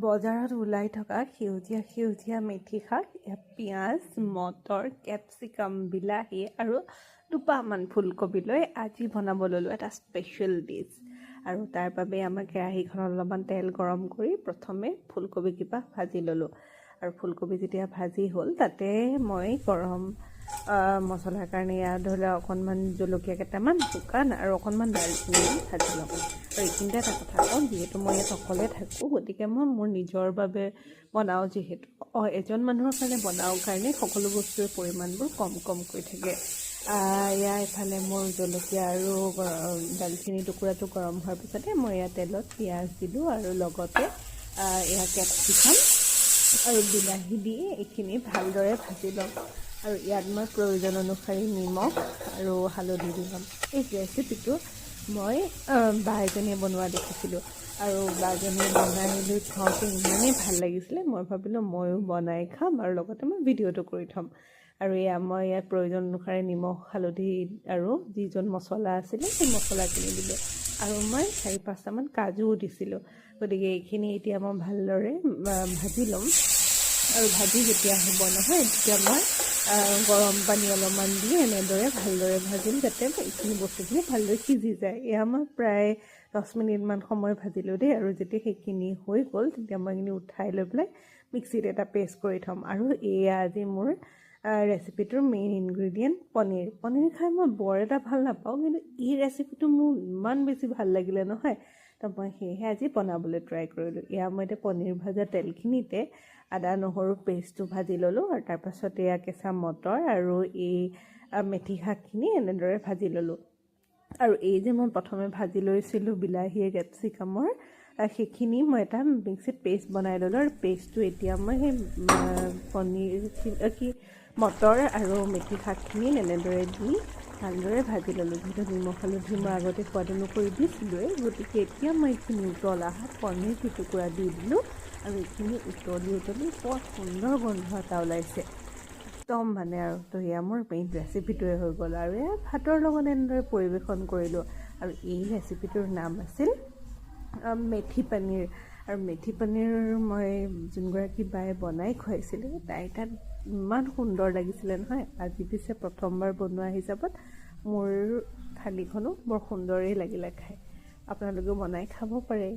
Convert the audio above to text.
বজাৰত ওলাই থকা সেউজীয়া মেথি শাক, পিঁয়াজ, মটৰ, কেপচিকাম, বিলাহী আৰু দুপাহমান ফুলকবি লৈ আজি বনাব ল'লোঁ এটা স্পেচিয়েল ডিছ। আৰু তাৰ বাবে আমাৰ কেৰাহীখনত অলপমান তেল গৰম কৰি প্ৰথমে ফুলকবিকেইটা ভাজি ল'লোঁ। আৰু ফুলকবি যেতিয়া ভাজি হ'ল তাতে মই গৰম মছলাৰ কাৰণে ইয়াত ধৰি লওক অকণমান জলকীয়া কেইটামান, শুকান আৰু অকণমান দালচেনি ভাজি ল'ম। আৰু এইখিনিতে এটা কথা কওঁ, যিহেতু মই ইয়াত অকলে থাকোঁ, গতিকে মই মোৰ নিজৰ বাবে বনাওঁ, যিহেতু এজন মানুহৰ কাৰণে বনাওঁ কাৰণে সকলো বস্তুৰ পৰিমাণবোৰ কমকৈ থাকে। ইয়াৰ ইফালে মোৰ জলকীয়া আৰু দালচেনি টুকুৰাটো গৰম হোৱাৰ পিছতে মই ইয়াত তেলত পিঁয়াজ দিলোঁ আৰু লগতে এয়া কেপচিকাম আৰু বিলাহী দি এইখিনি ভালদৰে ভাজি ল'ম। আৰু ইয়াত মই প্ৰয়োজন অনুসৰি নিমখ আৰু হালধি দি ল'ম। এই ৰেচিপিটো মই বা এজনীয়ে বনোৱা দেখিছিলোঁ আৰু বাজনীয়ে বনাই লৈ খাওঁতে ইমানেই ভাল লাগিছিলে, মই ভাবিলোঁ ময়ো বনাই খাম আৰু লগতে মই ভিডিঅ'টো কৰি থ'ম। আৰু মই ইয়াত প্ৰয়োজন অনুসাৰে নিমখ, হালধি আৰু যিজন মছলা আছিলে সেই মছলাখিনি দিলোঁ। আৰু মই 4-5টামান কাজুও দিছিলোঁ। গতিকে এইখিনি এতিয়া মই ভালদৰে ভাজি ল'ম। আৰু ভাজি যেতিয়া হ'ব নহয়, তেতিয়া মই গৰম পানী অলপমান দি এনেদৰে ভালদৰে ভাজিম, যাতে এইখিনি বস্তুখিনি ভালদৰে সিজি যায়। এয়া মই প্ৰায় 10 মিনিটমান সময় ভাজিলোঁ দেই। আৰু যেতিয়া সেইখিনি হৈ গ'ল, তেতিয়া মই এইখিনি উঠাই লৈ পেলাই মিক্সিত এটা পেষ্ট কৰি থ'ম। আৰু এয়া আজি মোৰ ৰেচিপিটোৰ মেইন ইনগ্ৰিডিয়েণ্ট পনীৰ খাই মই বৰ এটা ভাল নাপাওঁ, কিন্তু এই ৰেচিপিটো মোৰ ইমান বেছি ভাল লাগিলে নহয়, তো মই সেয়েহে আজি বনাবলৈ ট্ৰাই কৰিলোঁ। এয়া মই এতিয়া পনীৰ ভাজা তেলখিনিতে আদা নহৰু পেষ্টটো ভাজি ল'লোঁ। আৰু তাৰপাছত এয়া কেঁচা মটৰ আৰু এই মেথি শাকখিনি এনেদৰে ভাজি ল'লোঁ। আৰু এই যে মই প্ৰথমে ভাজি লৈছিলোঁ বিলাহীয়ে কেপচিকামৰ, সেইখিনি মই এটা মিক্সিত পেষ্ট বনাই ল'লোঁ। আৰু পেষ্টটো এতিয়া মই সেই মটৰ আৰু মেথি শাকখিনি এনেদৰে দি ভালদৰে ভাজি ল'লোঁ। যিহেতু নিমখ হালধি মই আগতে সোৱাদ অনুসৰি দিছিলোঁৱেই, গতিকে এতিয়া মই এইখিনি উতলা পনীৰ টুকুৰা দি দিলোঁ। আৰু এইখিনি উতলি বৰ সুন্দৰ গোন্ধ এটা ওলাইছে একদম মানে। আৰু তো এয়া মোৰ মেইন ৰেচিপিটোৱে হৈ গ'ল। আৰু এয়া ভাতৰ লগত এনেদৰে পৰিৱেশন কৰিলোঁ। আৰু এই ৰেচিপিটোৰ নাম আছিল মেথি পনীৰ। আৰু মেথি পনীৰ মই যোনগৰাকী বায়ে বনাই খুৱাইছিলোঁ, তাইৰ তাত ইমান সুন্দৰ লাগিছিলে নহয়। আজি পিছে প্ৰথমবাৰ বনোৱা হিচাপত মোৰ থালিখনো বৰ সুন্দৰেই লাগিলে খাই। আপোনালোকেও বনাই খাব পাৰে।